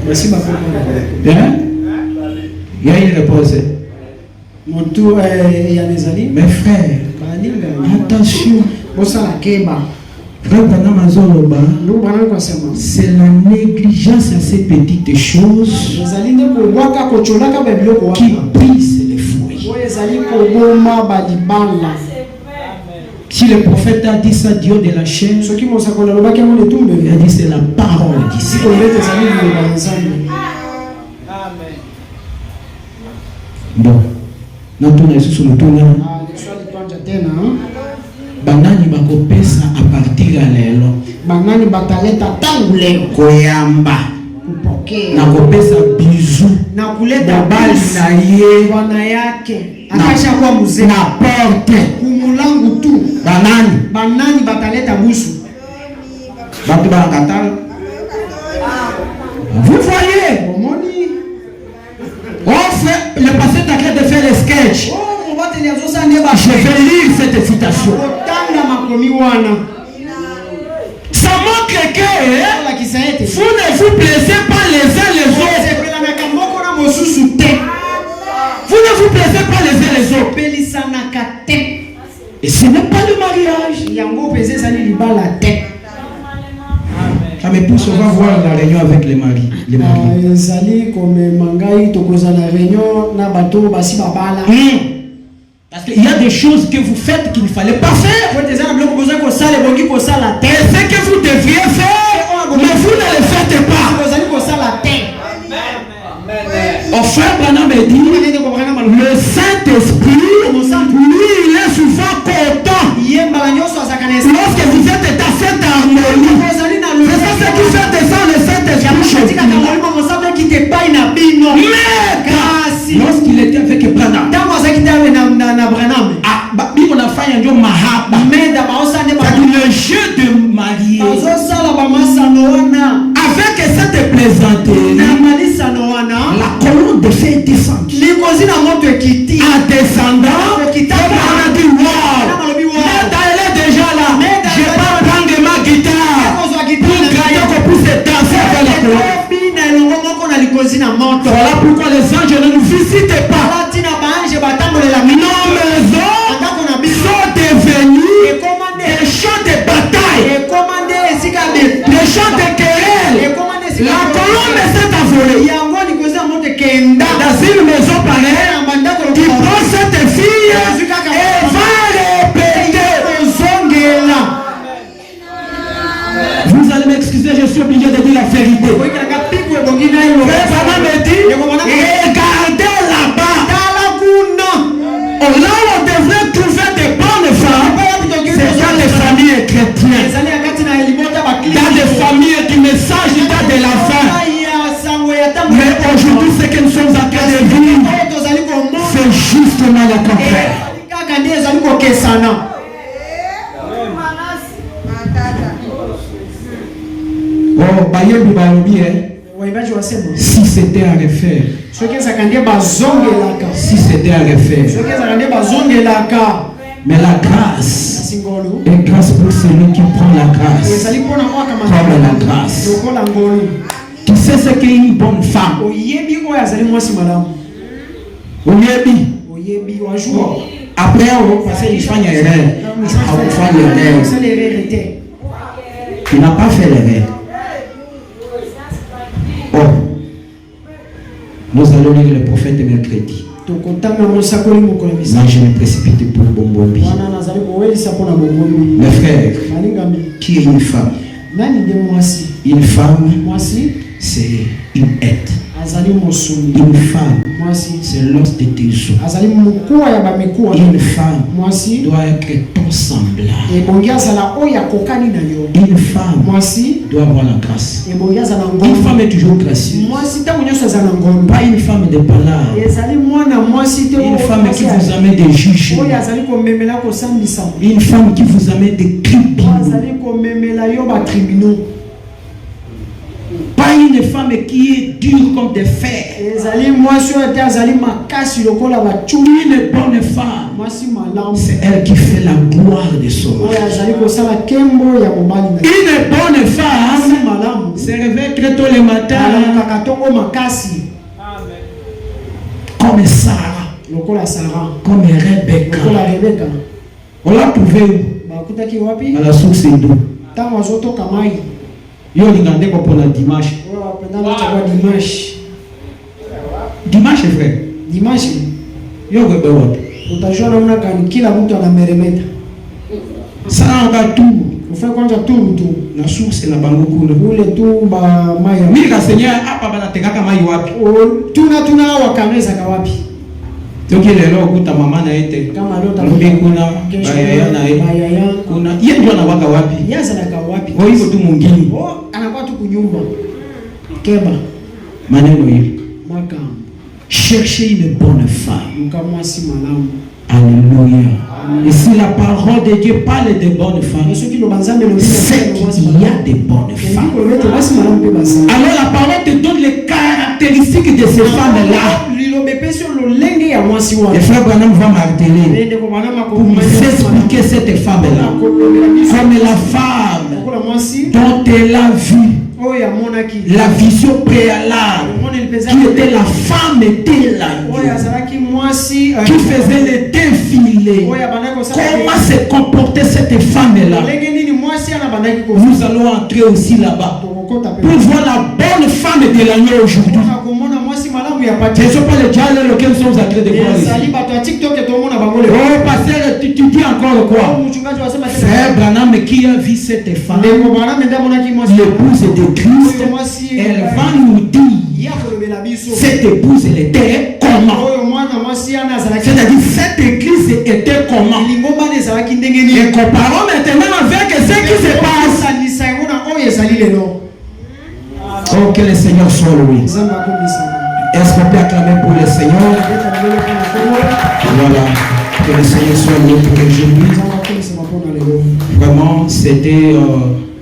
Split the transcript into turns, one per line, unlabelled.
Merci ma femme.
Il y a une réponse.
Mon tour est à mes amis.
Mes frères, attention. C'est la négligence à ces petites choses qui brise les fruits. Si le prophète a dit ça, Dieu de la chair, il a dit c'est la parole d'ici. Bon, nous tournons sur le tournant. Banani bakopesa a partir ya lelo.
Banani bataleta tangu leo.
Koyamba.
Kupokea.
Na kopesa bizu.
Na kuleta
bali na ye.
Bwana yake. Akasha kuwa mzee.
Na porte.
Kumulangu tu. Banani bataleta busu.
Batu bakatala. Vous voyez? On fait, le pasteur t'arrête de faire les sketchs. Je vais lire cette citation. Ça montre que vous ne vous plaisez pas les uns les autres. Vous ne vous plaisez pas les uns les autres. Et ce n'est pas le mariage. Ça me pousse, on va voir la réunion avec les maris. Parce qu'il y a des choses que vous faites qu'il ne fallait pas faire. Et ce que vous devriez faire, mais vous ne le faites pas. Au frère Branham dit, le Saint-Esprit, lui, il est souvent content. Lorsque vous êtes dans cette harmonie, c'est ça ce qui fait descendre le Saint-Esprit. Mais lorsqu'il était avec Branham, le jeu de marier avec cette plaisanterie, la colonne de feu est descendue. En descendant, on a dit wow, elle est déjà là. Je vais prendre ma guitare pour grailler qu'on puisse danser avec la colonne. Voilà pourquoi les anges ne nous visitent pas. Nos maisons sont devenues des champs de bataille, des champs de querelle. La colombe s'est envolée. Dans une maison pareille, tu prends cette fille et va répéter. Vous allez m'excuser, je suis obligé de dire la vérité. Frère Branham me dit, regardez là-bas. Là où on devrait trouver des bonnes femmes, c'est dans les familles chrétiennes. Dans les familles du message de la fin. Mais aujourd'hui, ce que nous sommes en train de vivre, c'est justement le contraire. Si c'était à refaire, si c'était à refaire, mais la grâce est grâce pour celui qui prend la grâce comme la grâce. Tu sais ce qu'est une bonne femme? Après on va passer une fois l'erreur. Tu n'as pas fait l'erreur. Oh, nous allons lire le prophète mercredi. Non, je me précipite pour le Bombombi. Mes frères, qui est une femme? Une femme, c'est une aide. Une femme, c'est l'os de tes os. Une femme doit être ton semblable. Une femme doit avoir la grâce. Une femme est toujours gracieuse. Pas une femme de palabres. Une femme qui vous amène des jugements. Une femme qui vous amène des tribunaux. Pas une une femme qui est dure comme des fers.
ezali mwasi oyo te azali makasi lokola bachumi.
Une bonne femme,
Mwasi malamu
c'est elle qui fait la gloire de son mari.
oyo azali kosala nkembo ya mobali na ye.
Une bonne
Mwasi
femme
malamu
se réveille très tôt le matin
alamukaka ntongo makasi
comme Sarah,
lokola Sara,
comme Rebecca.
lokola Rebeka.
On l'a trouvé où?
Bakutaki wapi?
À la source d'eau.
Ntango azotoka mai
Yo lingande ko pour la dimanche.
oyo apenda nachakwa dimanche.
Dimanche frère.
Dimanche
Yo webe wote.
utajua namna gani kila mtu anameremeta.
Ça on va tout.
Ufanye kwanza turu tu
La source na bango kuna.
ule tu ba mai ya
Mimi Seigneur hapa bana tekaka mai wapi?
tuna wakanezaka wapi?
Toki lelo kuta mama na ete.
Kama leo
Rubi kuna bayaya na ete.
bayaya
Kuna yeye ndio anawaka wapi?
yazalaka wapi?
Kwa hivyo tu mwingine.
Anakuwa tu kunyumba keba
Maneno hivi.
makambo
Cherchez une bonne femme.
mkamwasi malamu.
Alléluia. Et si la parole de Dieu parle de bonnes femmes,
Yesu kilo banzambe lo
c'est qu'il y a de bonnes femmes. Alors la parole te donne les caractéristiques de ces femmes-là. Le frère Branham va marteler pour vous expliquer cette femme-là. Comme la femme dont elle a vu la vision préalable, qui était la femme d'Éla, qui faisait le défilé. Comment se comportait cette femme-là? Nous allons entrer aussi là-bas pour voir la bonne femme de l'année aujourd'hui. Ce ne sont pas les dialogues auxquels nous sommes en train de voir ici. Oh, pasteur, tu dis encore quoi? Frère Branham qui a vu cette femme, l'épouse de Christ, elle va nous dire cette épouse elle était comment? C'est-à-dire cette église était comment? Et comparons maintenant avec ce qui se passe. Oh, que le Seigneur soit loué. Est-ce qu'on peut acclamer pour le Seigneur? Voilà. Que le Seigneur soit loué pour aujourd'hui. Vraiment, c'était